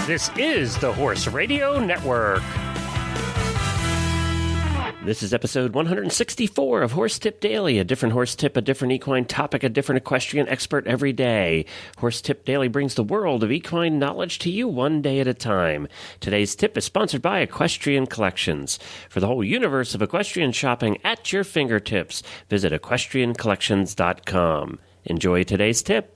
This is the Horse Radio Network. This is episode 164 of Horse Tip Daily, a different horse tip, a different equine topic, a different equestrian expert every day. Horse Tip Daily brings the world of equine knowledge to you one day at a time. Today's tip is sponsored by Equestrian Collections. For the whole universe of equestrian shopping at your fingertips, visit equestriancollections.com. Enjoy today's tip.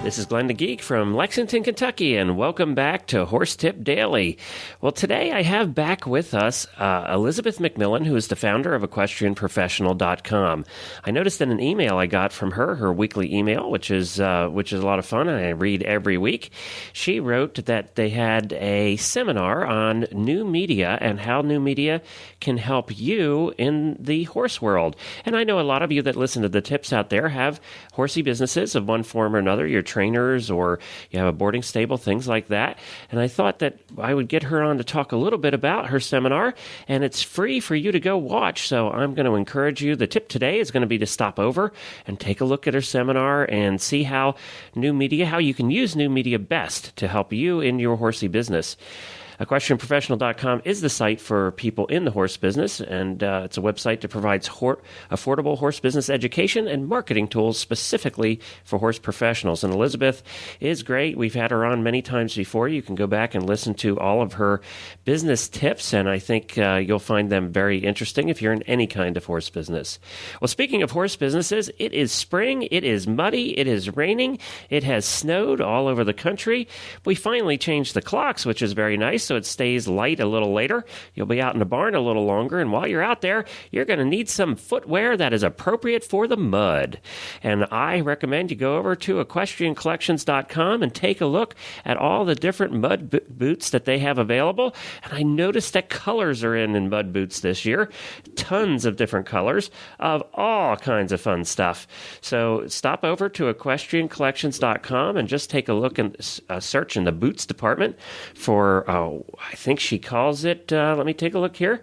This is Glenn the Geek from Lexington, Kentucky, and welcome back to Horse Tip Daily. Well, today I have back with us Elisabeth McMillan, who is the founder of EquestrianProfessional.com. I noticed in an email I got from her weekly email, which is a lot of fun, and I read every week. She wrote that they had a seminar on new media and how new media can help you in the horse world. And I know a lot of you that listen to the tips out there have horsey businesses of one form or another. You're trainers or you have a boarding stable, things like that. And I thought that I would get her on to talk a little bit about her seminar, and it's free for you to go watch. So I'm going to encourage you. The tip today is going to be to stop over and take a look at her seminar and see how you can use new media best to help you in your horsey business. EquestrianProfessional.com is the site for people in the horse business, and it's a website that provides affordable horse business education and marketing tools specifically for horse professionals. And Elisabeth is great. We've had her on many times before. You can go back and listen to all of her business tips, and I think you'll find them very interesting if you're in any kind of horse business. Well, speaking of horse businesses, it is spring, it is muddy, it is raining, it has snowed all over the country. We finally changed the clocks, which is very nice, so it stays light a little later. You'll be out in the barn a little longer, and while you're out there, you're going to need some footwear that is appropriate for the mud. And I recommend you go over to EquestrianCollections.com and take a look at all the different mud boots that they have available. And I noticed that colors are in mud boots this year. Tons of different colors of all kinds of fun stuff. So stop over to EquestrianCollections.com and just take a look and search in the boots department for I think she calls it, let me take a look here.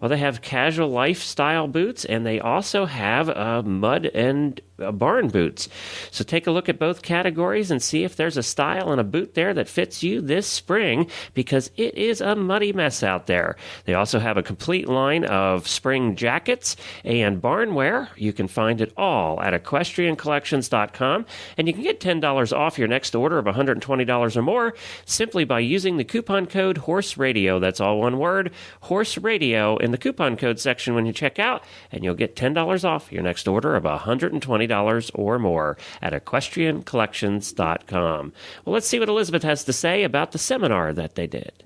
Well, they have casual lifestyle boots, and they also have mud and barn boots. So take a look at both categories and see if there's a style and a boot there that fits you this spring, because it is a muddy mess out there. They also have a complete line of spring jackets and barn wear. You can find it all at EquestrianCollections.com, and you can get $10 off your next order of $120 or more simply by using the coupon code Horse Radio. That's all one word, Horse Radio, in the coupon code section when you check out, and you'll get $10 off your next order of $120 or more at EquestrianCollections.com. Well, let's see what Elisabeth has to say about the seminar that they did.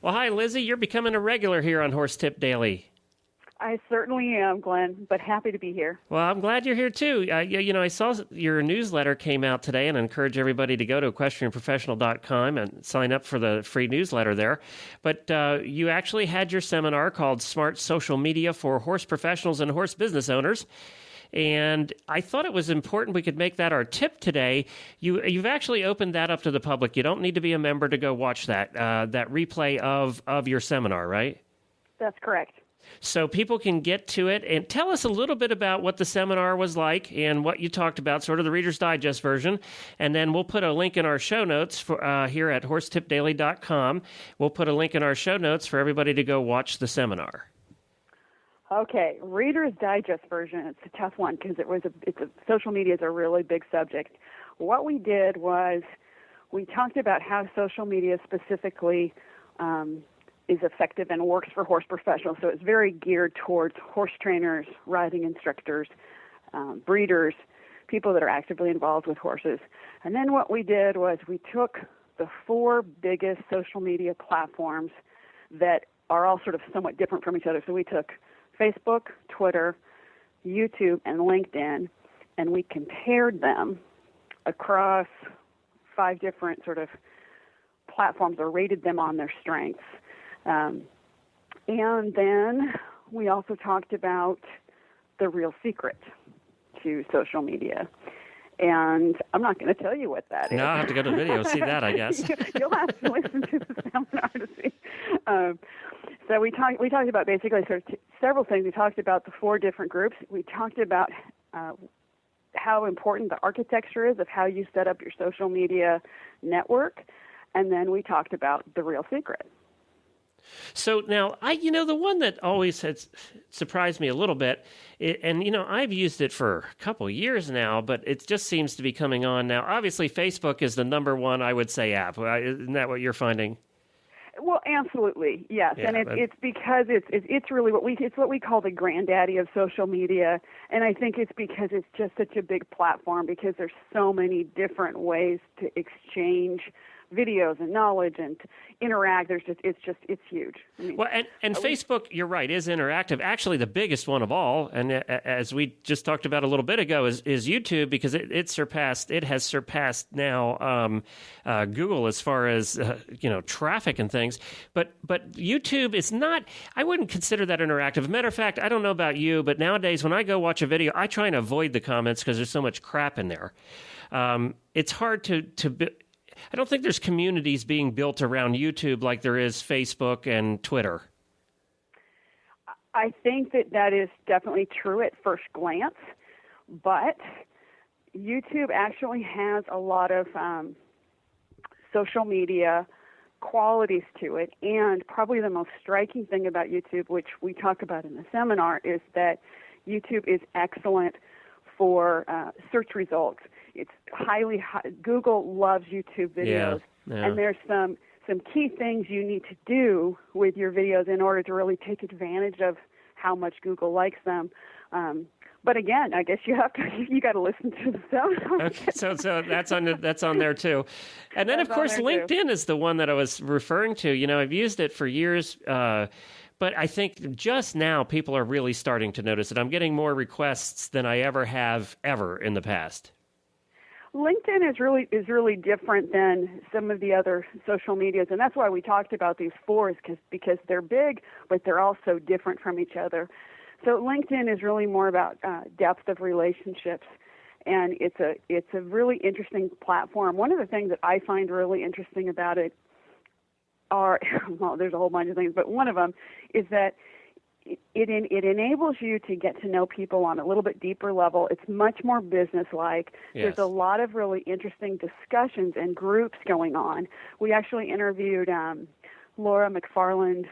Well, hi, Lizzie. You're becoming a regular here on Horse Tip Daily. I certainly am, Glenn, but happy to be here. Well, I'm glad you're here, too. I saw your newsletter came out today, and I encourage everybody to go to EquestrianProfessional.com and sign up for the free newsletter there. But you actually had your seminar called Smart Social Media for Horse Professionals and Horse Business Owners. And I thought it was important we could make that our tip today. You've actually opened that up to the public. You don't need to be a member to go watch that replay of your seminar, right? That's correct. So people can get to it. And tell us a little bit about what the seminar was like and what you talked about, sort of the Reader's Digest version. And then we'll put a link in our show notes for here at horsetipdaily.com. We'll put a link in our show notes for everybody to go watch the seminar. Okay, Reader's Digest version, it's a tough one because social media is a really big subject. What we did was we talked about how social media specifically is effective and works for horse professionals. So it's very geared towards horse trainers, riding instructors, breeders, people that are actively involved with horses. And then what we did was we took the 4 biggest social media platforms that are all sort of somewhat different from each other. So we took Facebook, Twitter, YouTube, and LinkedIn, and we compared them across 5 different sort of platforms or rated them on their strengths. And then we also talked about the real secret to social media. And I'm not going to tell you what that is. No, I'll have to go to the video see that, I guess. You'll have to listen to the seminar to see. So we talked about basically sort of several things. We talked about the 4 different groups. We talked about how important the architecture is of how you set up your social media network. And then we talked about the real secret. So now, the one that always has surprised me a little bit, and I've used it for a couple of years now, but it just seems to be coming on now. Obviously, Facebook is the number one, I would say, app. Isn't that what you're finding? Well, absolutely, yes, Yeah, and it's because it's really what we call the granddaddy of social media, and I think it's because it's just such a big platform because there's so many different ways to exchange videos and knowledge and interact. It's huge. I mean, well, and Facebook, you're right, is interactive. Actually, the biggest one of all, and as we just talked about a little bit ago, is YouTube because it has surpassed now Google as far as traffic and things. But YouTube is not. I wouldn't consider that interactive. Matter of fact, I don't know about you, but nowadays when I go watch a video, I try and avoid the comments because there's so much crap in there. It's hard to. I don't think there's communities being built around YouTube like there is Facebook and Twitter. I think that is definitely true at first glance, but YouTube actually has a lot of social media qualities to it, and probably the most striking thing about YouTube, which we talk about in the seminar, is that YouTube is excellent for search results. It's Google loves YouTube videos, and there's some key things you need to do with your videos in order to really take advantage of how much Google likes them. But again, I guess you got to listen to the seminar. Okay, so that's on there too, and then of course LinkedIn is the one that I was referring to. I've used it for years. But I think just now people are really starting to notice it. I'm getting more requests than I ever have in the past. LinkedIn is really different than some of the other social medias, and that's why we talked about these fours because they're big, but they're also different from each other. So LinkedIn is really more about depth of relationships, and it's a really interesting platform. One of the things that I find really interesting about it there's a whole bunch of things, but one of them is that it enables you to get to know people on a little bit deeper level. It's much more business-like. Yes. There's a lot of really interesting discussions and groups going on. We actually interviewed Laura McFarland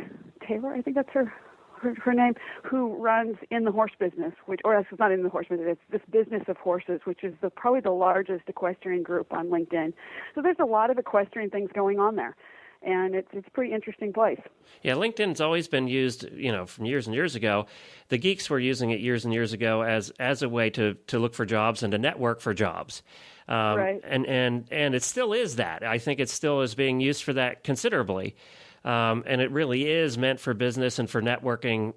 Taylor, I think that's her name, who runs In the Horse Business, it's not In the Horse Business, it's This Business of Horses, which is probably the largest equestrian group on LinkedIn. So there's a lot of equestrian things going on there. And it's a pretty interesting place. Yeah, LinkedIn's always been used, from years and years ago. The geeks were using it years and years ago as a way to look for jobs and to network for jobs. Right. And it still is that. I think it still is being used for that considerably. And it really is meant for business and for networking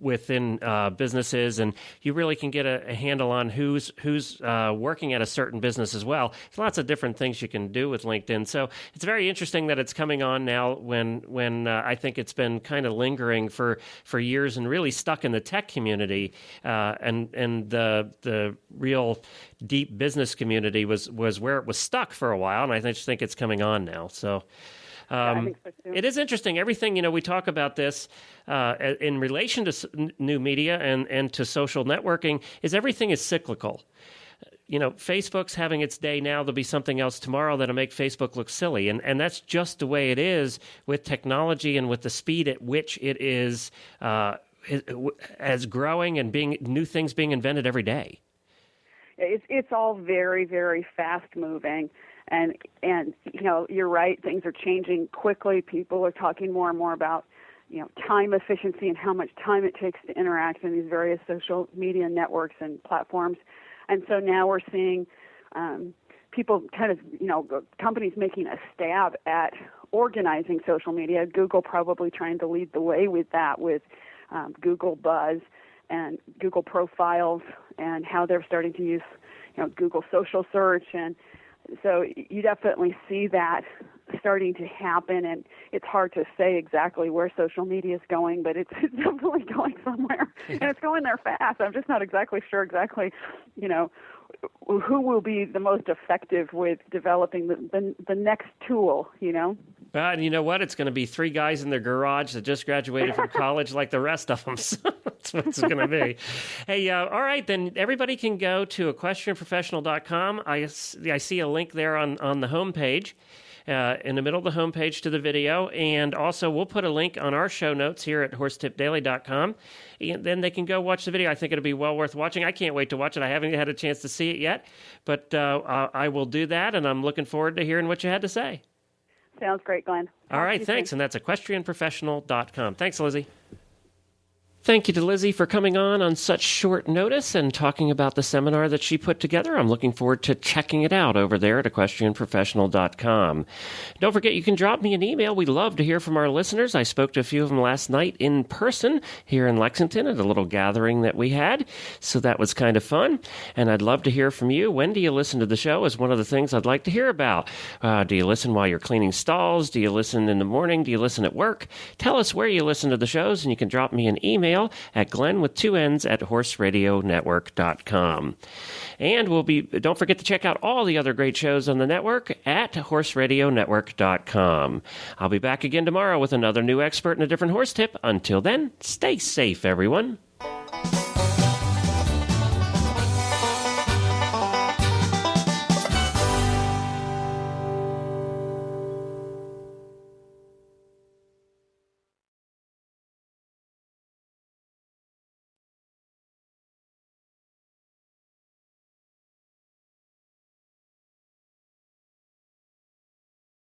within businesses, and you really can get a handle on who's working at a certain business as well. There's lots of different things you can do with LinkedIn. So it's very interesting that it's coming on now when I think it's been kind of lingering for years and really stuck in the tech community, and the real deep business community was where it was stuck for a while, and I just think it's coming on now. So. I think so too. It is interesting. Everything, we talk about this in relation to new media and to social networking, is everything is cyclical. Facebook's having its day now. There'll be something else tomorrow that'll make Facebook look silly. And that's just the way it is with technology and with the speed at which it is as growing and new things being invented every day. It's all very, very fast moving. And you're right, things are changing quickly. People are talking more and more about, time efficiency and how much time it takes to interact in these various social media networks and platforms. And so now we're seeing people kind of, companies making a stab at organizing social media. Google probably trying to lead the way with that, with Google Buzz and Google Profiles and how they're starting to use, Google Social Search. And so you definitely see that starting to happen, and it's hard to say exactly where social media is going, but it's definitely going somewhere, and it's going there fast. I'm just not exactly sure who will be the most effective with developing the next tool, And you know what? It's going to be three guys in their garage that just graduated from college like the rest of them. So that's what it's going to be. Hey, all right, then everybody can go to equestrianprofessional.com. I see a link there on the homepage. In the middle of the homepage to the video. And also, we'll put a link on our show notes here at horsetipdaily.com. And then they can go watch the video. I think it'll be well worth watching. I can't wait to watch it. I haven't had a chance to see it yet, but I will do that, and I'm looking forward to hearing what you had to say. Sounds great, Glenn. All right, thanks. And that's equestrianprofessional.com. Thanks, Lizzie. Thank you to Lizzie for coming on such short notice and talking about the seminar that she put together. I'm looking forward to checking it out over there at equestrianprofessional.com. Don't forget, you can drop me an email. We love to hear from our listeners. I spoke to a few of them last night in person here in Lexington at a little gathering that we had, so that was kind of fun. And I'd love to hear from you. When do you listen to the show is one of the things I'd like to hear about. Do you listen while you're cleaning stalls? Do you listen in the morning? Do you listen at work? Tell us where you listen to the shows, and you can drop me an email at Glenn with 2 N's at horseradionetwork.com. And don't forget to check out all the other great shows on the network at horseradionetwork.com. I'll be back again tomorrow with another new expert and a different horse tip. Until then, stay safe, everyone.